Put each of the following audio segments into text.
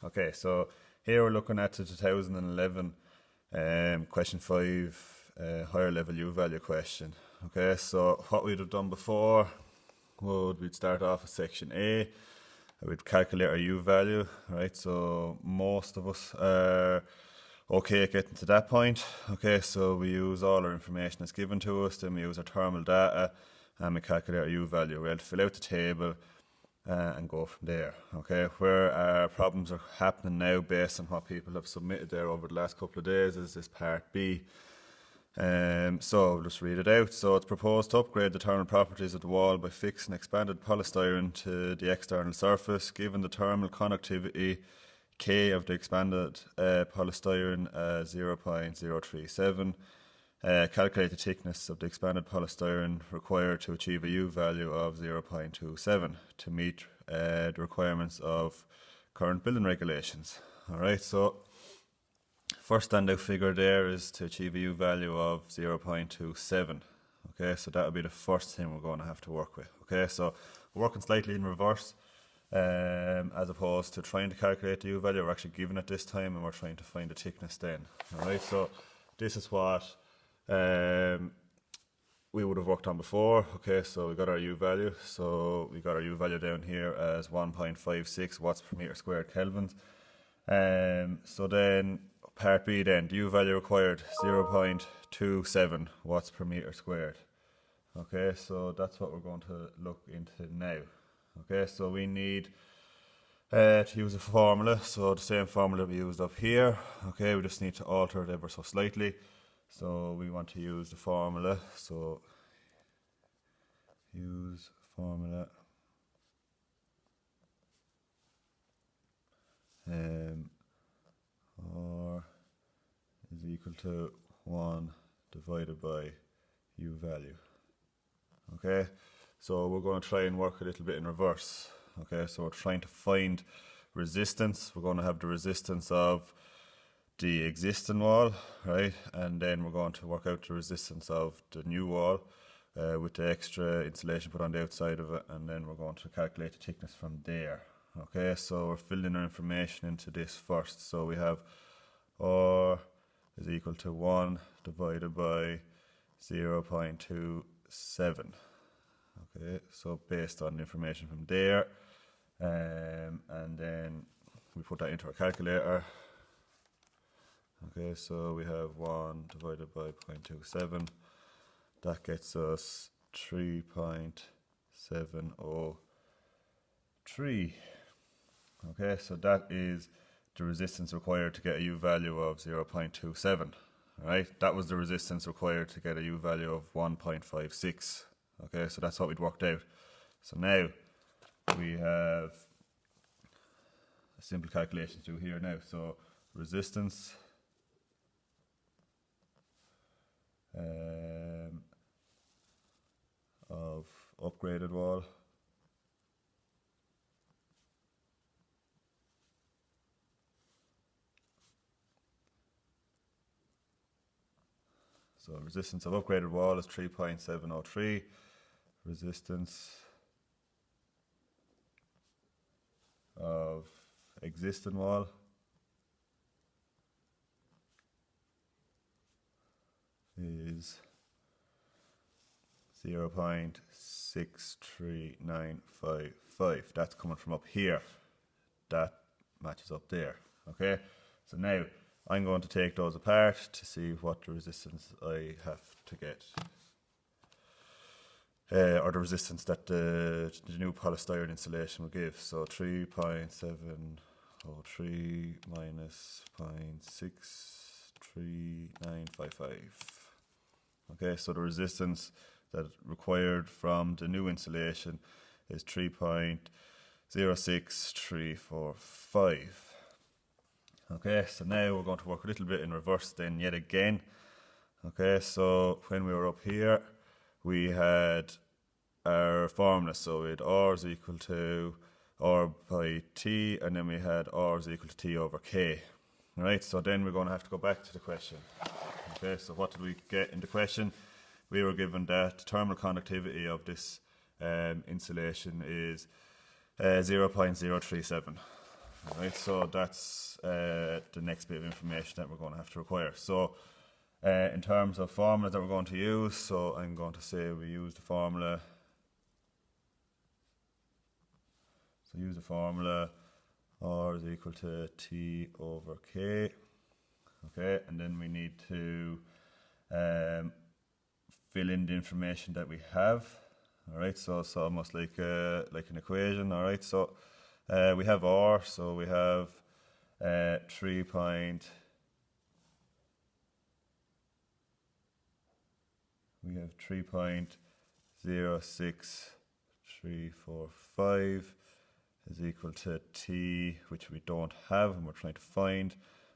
Okay, so here we're looking at the 2011 question 5 higher level U value question. Okay, so what we'd have done before would we'd start off with section A. We'd calculate our U value, right? So most of us are okay at getting to that point. Okay, so we use all our information that's given to us, then we use our thermal data and we calculate our U value. We'll fill out the table and go from there. Okay, where our problems are happening now based on what people have submitted there over the last couple of days is this part B. So I'll just read it out. So it's proposed to upgrade the thermal properties of the wall by fixing expanded polystyrene to the external surface, given the thermal conductivity K of the expanded polystyrene 0.037. Calculate the thickness of the expanded polystyrene required to achieve a U value of 0.27 to meet the requirements of current building regulations. Alright, so first standout figure there is to achieve a U value of 0.27. Okay, so that will be the first thing we're going to have to work with. Okay, so we're working slightly in reverse. As opposed to trying to calculate the U value, we're actually given it this time and we're trying to find the thickness then. Alright, so this is what we would have worked on before. Okay, so we got our U value. So we got our U value down here as 1.56 watts per meter squared kelvins. So then part B then, the U value required 0.27 watts per meter squared. Okay, so that's what we're going to look into now. Okay, so we need to use a formula. So the same formula we used up here. Okay, we just need to alter it ever so slightly. So we want to use the formula. So use formula. R is equal to 1 divided by U value. Okay, so we're going to try and work a little bit in reverse. Okay, so we're trying to find resistance. We're going to have the resistance of the existing wall, right? And then we're going to work out the resistance of the new wall with the extra insulation put on the outside of it, and then we're going to calculate the thickness from there. Okay, so we're filling our information into this first. So we have R is equal to 1 divided by 0.27. Okay, so based on the information from there, and then we put that into our calculator. Okay, so we have 1 divided by 0.27. That gets us 3.703. Okay, so that is the resistance required to get a U value of 0.27. Alright, that was the resistance required to get a U value of 1.56. Okay, so that's what we'd worked out. So now we have a simple calculation to do here now. So resistance of upgraded wall resistance of upgraded wall is 3.703. Resistance of existing wall is 0.63955. That's coming from up here. That matches up there. Okay, so now I'm going to take those apart to see what the resistance I have to get, or the resistance that the new polystyrene insulation will give. So 3.703 minus 0.63955. Okay, so the resistance that required from the new insulation is 3.06345. Okay, so now we're going to work a little bit in reverse then yet again. Okay, so when we were up here, we had our formula. So we had R is equal to R by T, and then we had R is equal to T over K. Right, so then we're going to have to go back to the question. Okay, so what did we get in the question? We were given that the thermal conductivity of this insulation is 0.037. Alright, so that's the next bit of information that we're going to have to require. So in terms of formulas that we're going to use, so I'm going to say we use the formula. So use the formula R is equal to T over K. Okay, and then we need to fill in the information that we have. Alright, so it's almost like an equation. Alright, so we have R, so we have 3.06345 is equal to T, which we don't have and we're trying to find,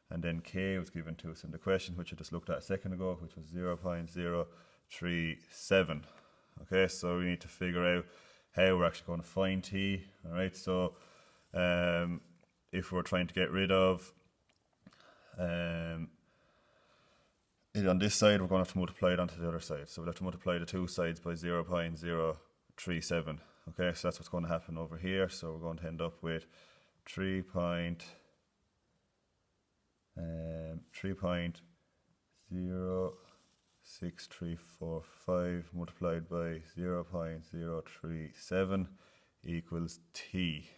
and then K was given to us in the question, which I just looked at a second ago, which was 0.037. Okay, so we need to figure out how we're actually going to find T. Alright, so if we're trying to get rid of it on this side, we're going to have to multiply it onto the other side. So we'll have to multiply the two sides by 0.037. Okay, so that's what's going to happen over here. So we're going to end up with 3.06345 multiplied by 0.037 equals T.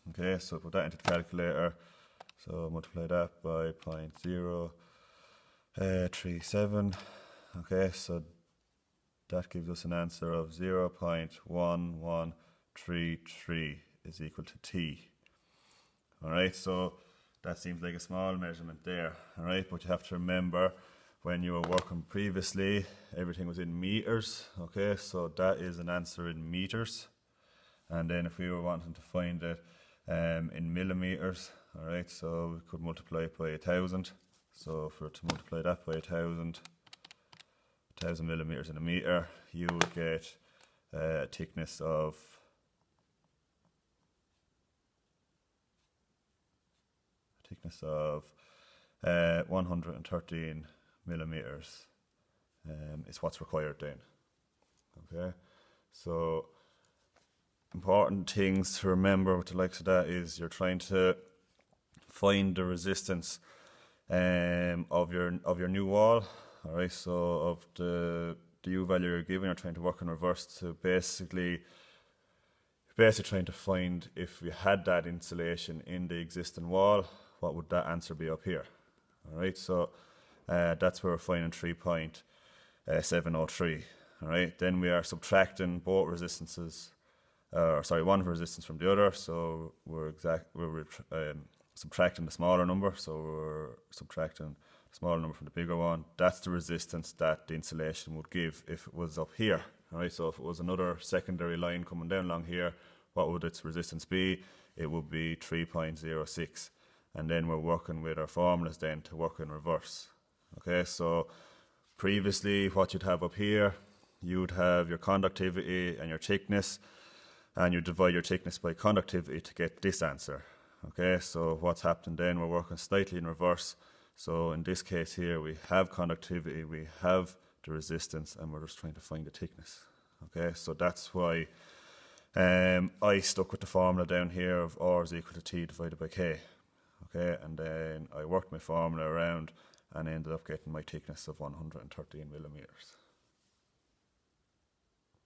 Okay, so put that into the calculator. So multiply that by 0.037. Okay, so that gives us an answer of 0.1133 is equal to T. Alright, so that seems like a small measurement there. Alright, but you have to remember when you were working previously, everything was in meters. Okay, so that is an answer in meters. And then if we were wanting to find it in millimeters, alright, so we could multiply it by 1,000. So if we were to multiply that by 1,000 millimeters in a meter, you would get a thickness of 113 millimeters is what's required then. Okay, so important things to remember with the likes of that is you're trying to find the resistance of your new wall. Alright, so of the U value you're given, you're trying to work in reverse to basically trying to find if we had that insulation in the existing wall, what would that answer be up here? Alright, so that's where we're finding 3.703. Alright, then we are subtracting both resistances, one resistance from the other, so we're subtracting the smaller number, so we're subtracting the smaller number from the bigger one. That's the resistance that the insulation would give if it was up here. Alright, so if it was another secondary line coming down along here, what would its resistance be? It would be 3.06. And then we're working with our formulas then to work in reverse. Okay, so previously what you'd have up here, you'd have your conductivity and your thickness, and you divide your thickness by conductivity to get this answer. Okay, so what's happened then, we're working slightly in reverse. So in this case here, we have conductivity, we have the resistance, and we're just trying to find the thickness. Okay, so that's why I stuck with the formula down here of R is equal to T divided by K. Okay, and then I worked my formula around and ended up getting my thickness of 113 millimeters.